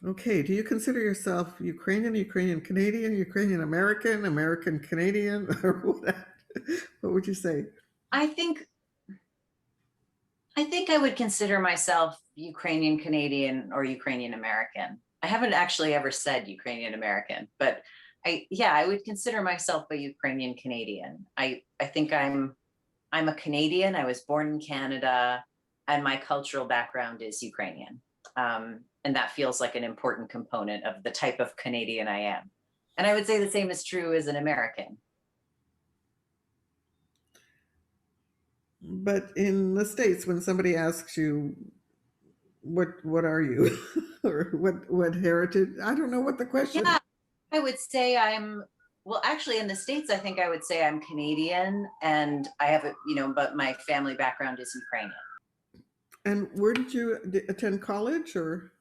Okay, do you consider yourself Ukrainian, Ukrainian Canadian, Ukrainian American, American Canadian, or what would you say? I think I think I would consider myself Ukrainian Canadian or Ukrainian American. I haven't actually ever said Ukrainian American, but I would consider myself a Ukrainian Canadian. I think I'm a Canadian. I was born in Canada, and my cultural background is Ukrainian. And that feels like an important component of the type of Canadian I am. And I would say the same is true as an American. But in the States, when somebody asks you, what are you? Or what heritage? I don't know what the question. Yeah, I would say well, actually, in the States, I think I would say I'm Canadian and I have but my family background is Ukrainian. And where did you attend college or?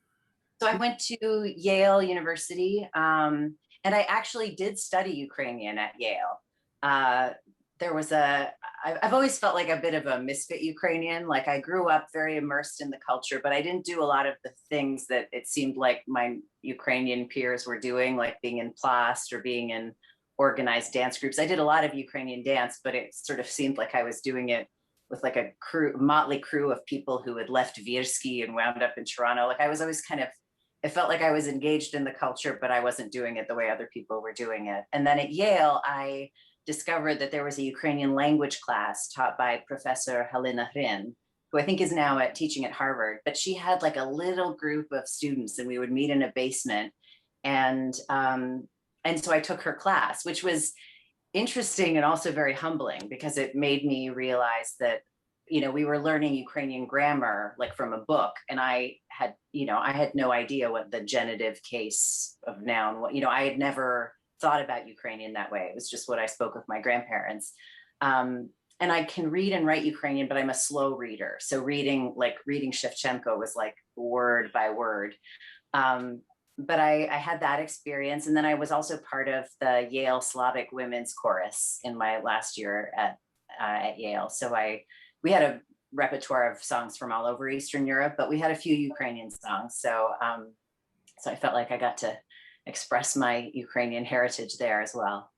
So I went to Yale University, and I actually did study Ukrainian at Yale. Uh, there was I've always felt like a bit of a misfit Ukrainian. Like I grew up very immersed in the culture, but I didn't do a lot of the things that it seemed like my Ukrainian peers were doing, like being in plast or being in organized dance groups. I did a lot of Ukrainian dance, but it sort of seemed like I was doing it with like a motley crew of people who had left Virsky and wound up in Toronto. Like I was always kind of, it felt like I was engaged in the culture, but I wasn't doing it the way other people were doing it. And then at Yale, I discovered that there was a Ukrainian language class taught by Professor Halina Hrin, who I think is now teaching at Harvard. But she had like a little group of students, and we would meet in a basement. And so I took her class, which was interesting and also very humbling because it made me realize that we were learning Ukrainian grammar like from a book, and I had no idea what the genitive case of noun, I had never thought about Ukrainian that way. It was just what I spoke with my grandparents. And I can read and write Ukrainian, but I'm a slow reader. So reading Shevchenko was like word by word. But I had that experience. And then I was also part of the Yale Slavic Women's Chorus in my last year at Yale. So we had a repertoire of songs from all over Eastern Europe, but we had a few Ukrainian songs. So I felt like I got to express my Ukrainian heritage there as well.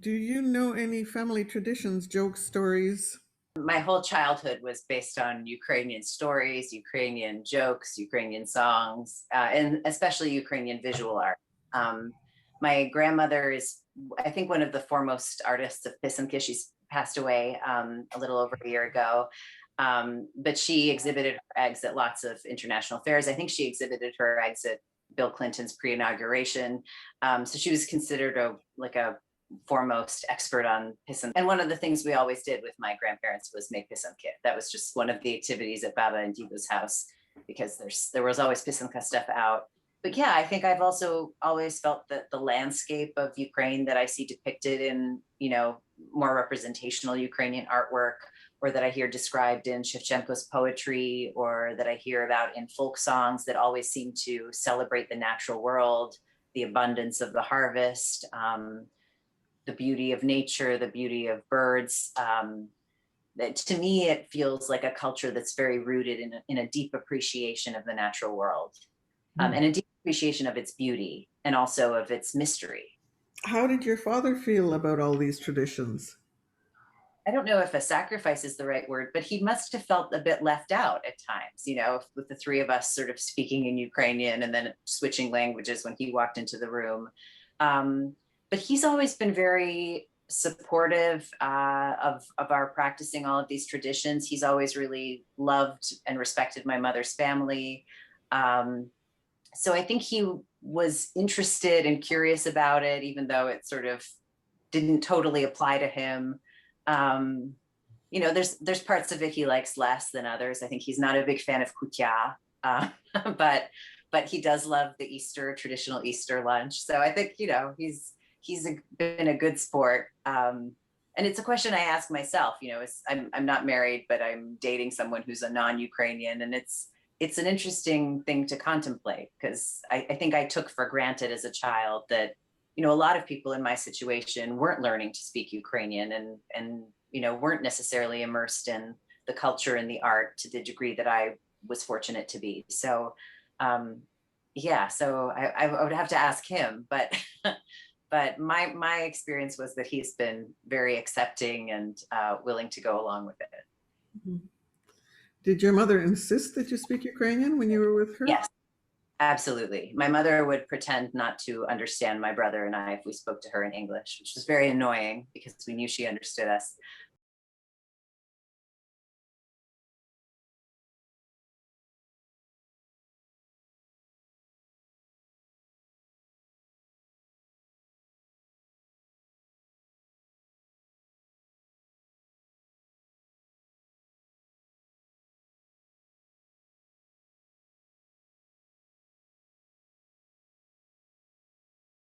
Do you know any family traditions, jokes, stories? My whole childhood was based on Ukrainian stories, Ukrainian jokes, Ukrainian songs, and especially Ukrainian visual art. Um, my grandmother is, I think, one of the foremost artists of pysanka. She's passed away a little over a year ago. But she exhibited her eggs at lots of international fairs. I think she exhibited her eggs at Bill Clinton's pre-inauguration. So she was considered a foremost expert on pysanky. And one of the things we always did with my grandparents was make pysanky. That was just one of the activities at Baba and Diva's house because there was always pysanka stuff out. But yeah, I think I've also always felt that the landscape of Ukraine that I see depicted in, more representational Ukrainian artwork, or that I hear described in Shevchenko's poetry, or that I hear about in folk songs that always seem to celebrate the natural world, the abundance of the harvest, the beauty of nature, the beauty of birds. That to me, it feels like a culture that's very rooted in a deep appreciation of the natural world, and a deep appreciation of its beauty and also of its mystery. How did your father feel about all these traditions? I don't know if a sacrifice is the right word, but he must have felt a bit left out at times, with the three of us sort of speaking in Ukrainian and then switching languages when he walked into the room. But he's always been very supportive of our practicing all of these traditions. He's always really loved and respected my mother's family. So I think he was interested and curious about it, even though it sort of didn't totally apply to him. There's parts of it he likes less than others. I think he's not a big fan of kutia, but he does love the traditional Easter lunch. So I think been a good sport. And it's a question I ask myself. I'm not married, but I'm dating someone who's a non-Ukrainian, and it's an interesting thing to contemplate because I think I took for granted as a child that a lot of people in my situation weren't learning to speak Ukrainian and weren't necessarily immersed in the culture and the art to the degree that I was fortunate to be. So yeah, so I would have to ask him, but but my experience was that he's been very accepting and willing to go along with it. Mhm. Did your mother insist that you speak Ukrainian when you were with her? Yes, absolutely. My mother would pretend not to understand my brother and I if we spoke to her in English, which was very annoying because we knew she understood us.